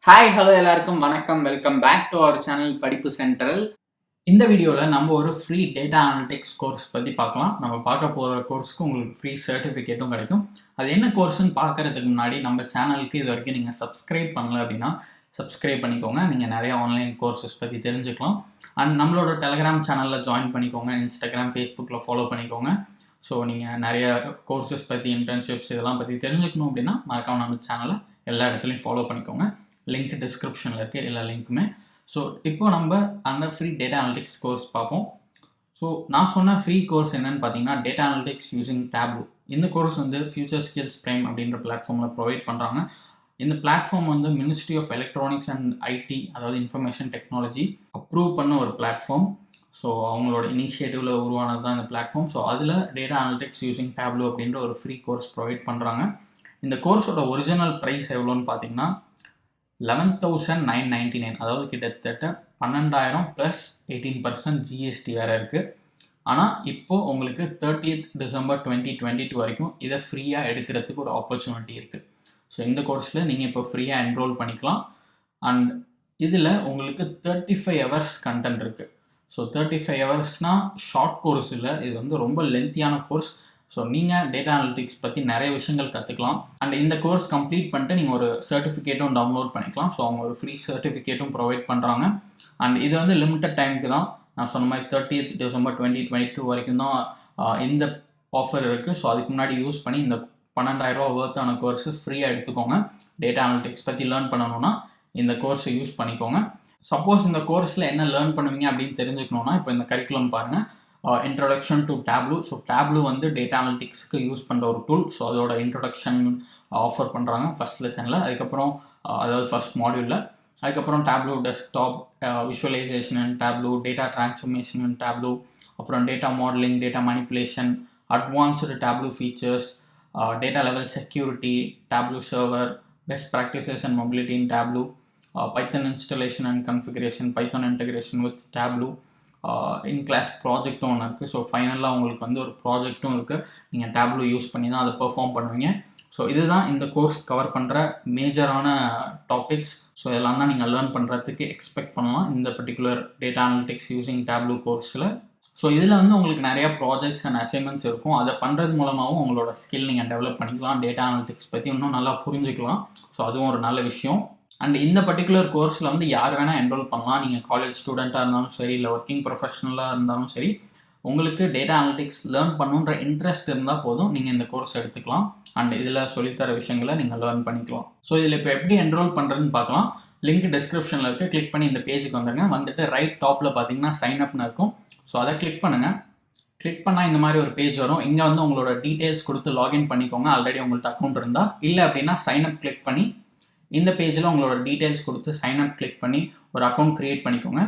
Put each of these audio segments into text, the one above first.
Hi hello எல்லாருக்கும் வணக்கம். Welcome back to our channel Padippu Central. இந்த வீடியோவில் நம்ம ஒரு ஃப்ரீ டேட்டா அனலிட்டிக்ஸ் கோர்ஸ் பற்றி பார்க்கலாம். நம்ம பார்க்க போகிற கோர்ஸ்க்கு உங்களுக்கு ஃப்ரீ சர்டிஃபிகேட்டும் கிடைக்கும். அது என்ன கோர்ஸ்ன்னு பார்க்கறதுக்கு முன்னாடி நம்ம சேனலுக்கு இது வரைக்கும் நீங்கள் சப்ஸ்கிரைப் பண்ணல அப்படின்னா சப்ஸ்கிரைப் பண்ணிக்கோங்க. நீங்கள் நிறைய ஆன்லைன் கோர்சஸ் பற்றி தெரிஞ்சுக்கலாம். அண்ட் நம்மளோட டெலிகிராம் சேனலில் ஜாயின் பண்ணிக்கோங்க. இன்ஸ்டாகிராம், ஃபேஸ்புக்கில் ஃபாலோ பண்ணிக்கோங்க. ஸோ நீங்கள் நிறைய கோர்சஸ் பற்றி, இன்டர்ன்ஷிப்ஸ் இதெல்லாம் பற்றி தெரிஞ்சுக்கணும் அப்படின்னா மறக்காம நம்ம சேனலை எல்லா இடத்துலையும் ஃபாலோ பண்ணிக்கோங்க. லிங்க் டிஸ்கிரிப்ஷனில் இருக்குது, எல்லா லிங்க்குமே. ஸோ இப்போ நம்ம அந்த ஃப்ரீ டேட்டா அனலிட்டிக்ஸ் கோர்ஸ் பார்ப்போம். ஸோ நான் சொன்ன ஃப்ரீ கோர்ஸ் என்னென்னு பார்த்தீங்கன்னா டேட்டா அனலிட்டிக்ஸ் யூசிங் டேப்லூ. இந்த கோர்ஸ் வந்து ஃபியூச்சர் ஸ்கில்ஸ் பிரைம் அப்படின்ற பிளாட்ஃபார்மில் ப்ரொவைட் பண்ணுறாங்க. இந்த பிளாட்ஃபார்ம் வந்து Ministry of Electronics and IT, அதாவது இன்ஃபர்மேஷன் டெக்னாலஜி அப்ரூவ் பண்ண ஒரு பிளாட்ஃபார்ம். ஸோ அவங்களோட இனிஷியேட்டிவில் உருவானது தான் இந்த பிளாட்ஃபார்ம். ஸோ அதில் டேட்டா அனலிட்டிக்ஸ் யூசிங் டேப்லூ அப்படின்ற ஒரு ஃப்ரீ கோர்ஸ் ப்ரொவைட் பண்ணுறாங்க. இந்த கோர்ஸோட ஒரிஜினல் ப்ரைஸ் எவ்வளோன்னு பார்த்தீங்கன்னா 11,999, அதாவது கிட்டத்தட்ட 12,000 ப்ளஸ் 18% ஜிஎஸ்டி வேறு இருக்குது. ஆனால் இப்போது உங்களுக்கு 30th December 2022 வரைக்கும் இதை ஃப்ரீயாக எடுக்கிறதுக்கு ஒரு ஆப்பர்ச்சுனிட்டி இருக்குது. ஸோ இந்த கோர்ஸில் நீங்கள் இப்போ ஃப்ரீயாக என்ரோல் பண்ணிக்கலாம். அண்ட் இதில் உங்களுக்கு 35 hours கண்டென்ட் இருக்குது. ஸோ 35 ஹவர்ஸ்னால் ஷார்ட் கோர்ஸ் இல்லை, இது வந்து ரொம்ப லென்த்தியான கோர்ஸ். ஸோ நீங்கள் டேட்டா அனலிட்டிக்ஸ் பற்றி நிறைய விஷயங்கள் கற்றுக்கலாம். அண்ட் இந்த கோர்ஸ் கம்ப்ளீட் பண்ணிட்டு நீங்கள் ஒரு சர்டிஃபிகேட்டும் டவுன்லோட் பண்ணிக்கலாம். ஸோ அவங்க ஒரு ஃப்ரீ சர்டிஃபிகேட்டும் ப்ரொவைட் பண்ணுறாங்க. அண்ட் இது வந்து லிமிட்டட் டைமுக்கு தான். நான் சொன்ன மாதிரி 30th December 2022 வரைக்கும் தான் இந்த ஆஃபர் இருக்குது. ஸோ அதுக்கு முன்னாடி யூஸ் பண்ணி இந்த 12,000 ஒர்த்தான கோர்ஸு ஃப்ரீயாக எடுத்துக்கோங்க. டேட்டா அனலிட்டிக்ஸ் பற்றி லேர்ன் பண்ணணும்னா இந்த கோர்ஸை யூஸ் பண்ணிக்கோங்க. சப்போஸ் இந்த கோர்ஸில் என்ன லேர்ன் பண்ணுவீங்க அப்படின்னு தெரிஞ்சுக்கணுன்னா இப்போ இந்த கரிக்குலம் பாருங்கள். Introduction to Tableau. So Tableau வந்து டேட்டா அனலிட்டிக்ஸ்க்கு யூஸ் பண்ணுற ஒரு டூல். ஸோ அதோட இன்ட்ரொடக்ஷன் ஆஃபர் பண்ணுறாங்க ஃபஸ்ட் லெசனில். அதுக்கப்புறம் அதாவது ஃபஸ்ட் மாடியூலில். அதுக்கப்புறம் Tableau desktop, visualisation and Tableau, data transformation and Tableau, அப்புறம் data modelling, data manipulation, advanced Tableau features, data level security, Tableau server, best practices and mobility in Tableau, Python installation and configuration, Python integration with Tableau, in class ப்ராஜெக்ட்டும் ஒன்று இருக்குது. So ஃபைனலாக உங்களுக்கு வந்து ஒரு ப்ராஜெக்ட்டும் இருக்குது. நீங்கள் டேப்லூ யூஸ் பண்ணி தான் அதை பெர்ஃபார்ம் பண்ணுவீங்க. ஸோ இதுதான் இந்த கோர்ஸ் கவர் பண்ணுற மேஜரான டாபிக்ஸ். ஸோ இதெல்லாம் தான் நீங்கள் லேர்ன் பண்ணுறதுக்கு எக்ஸ்பெக்ட் பண்ணலாம் இந்த particular data analytics using Tableau கோர்ஸில். ஸோ இதில் வந்து உங்களுக்கு நிறையா ப்ராஜெக்ட்ஸ் அண்ட் அசைன்மெண்ட்ஸ் இருக்கும். அதை பண்ணுறது மூலமாகவும் உங்களோட ஸ்கில் நீங்கள் டெவலப் பண்ணிக்கலாம். டேட்டா அனலிட்டிக்ஸ் பற்றி இன்னும் நல்லா புரிஞ்சுக்கலாம். ஸோ அதுவும் ஒரு நல்ல விஷயம். அண்ட் இந்த பர்டிகுலர் கோர்ஸில் வந்து யார் வேணால் என்ரோல் பண்ணலாம். நீங்கள் காலேஜ் ஸ்டூடெண்ட்டாக இருந்தாலும் சரி, இல்லை ஒர்க்கிங் ப்ரொஃபஷனலாக இருந்தாலும் சரி, உங்களுக்கு டேட்டா அனலிட்டிக்ஸ் லேர்ன் பண்ணுன்ற இன்ட்ரெஸ்ட் இருந்தால் போதும் நீங்கள் இந்த கோர்ஸ் எடுத்துக்கலாம். அண்ட் இதில் சொல்லித்தர விஷயங்களை நீங்கள் லேர்ன் பண்ணிக்கலாம். ஸோ இதில் இப்போ எப்படி என்ரோல் பண்ணுறதுன்னு பார்க்கலாம். லிங்க் டிஸ்கிரிப்ஷனில் இருக்குது. கிளிக் பண்ணி இந்த பேஜுக்கு வந்துடுங்க. வந்துட்டு ரைட் டாப்பில் பார்த்தீங்கன்னா சைன் அப்னு இருக்கும். ஸோ அதை கிளிக் பண்ணுங்கள். கிளிக் பண்ணால் இந்த மாதிரி ஒரு பேஜ் வரும். இங்கே வந்து உங்களோட டீட்டெயில்ஸ் கொடுத்து லாகின் பண்ணிக்கோங்க. ஆல்ரெடி உங்கள்கிட்ட அக்கௌண்ட் இருந்தால். இல்லை அப்படின்னா சைன் அப் கிளிக் பண்ணி இந்த பேஜில் உங்களோட டீட்டெயில்ஸ் கொடுத்து சைன் அப் கிளிக் பண்ணி ஒரு அக்கௌண்ட் க்ரியேட் பண்ணிக்கோங்க.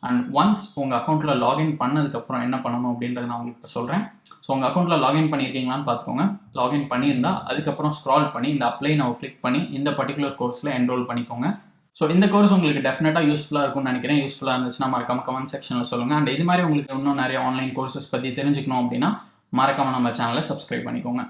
அண்ட் ஒன்ஸ் உங்கள் அக்கௌண்ட்டில் லாகின் பண்ணதுக்கப்புறம் என்ன பண்ணணும் அப்படின்றத நான் உங்களுக்கு சொல்கிறேன். ஸோ உங்கள் அக்கௌண்ட்டில் லாகின் பண்ணியிருக்கீங்களான்னு பார்த்துக்கோங்க. லாகின் பண்ணியிருந்தால் அதுக்கப்புறம் ஸ்க்ரால் பண்ணி இந்த அப்ளை நான் கிளிக் பண்ணி இந்த பர்டிகுலர் கோர்ஸில் என்ரோல் பண்ணிக்கோங்க. ஸோ இந்த கோர்ஸ் உங்களுக்கு டெஃபினட்டாக யூஸ்ஃபுல்லாக இருக்கும்னு நினைக்கிறேன். யூஸ்ஃபுல்லாக இருந்துச்சுன்னா மறக்காம கமெண்ட் செக்ஷனில் சொல்லுங்கள். அண்ட் இது மாதிரி உங்களுக்கு இன்னும் நிறைய ஆன்லைன் கோர்சஸ் பற்றி தெரிஞ்சுக்கணும் அப்படின்னா மறக்காம நம்ம சேனலை சப்ஸ்கிரைப் பண்ணிக்கோங்க.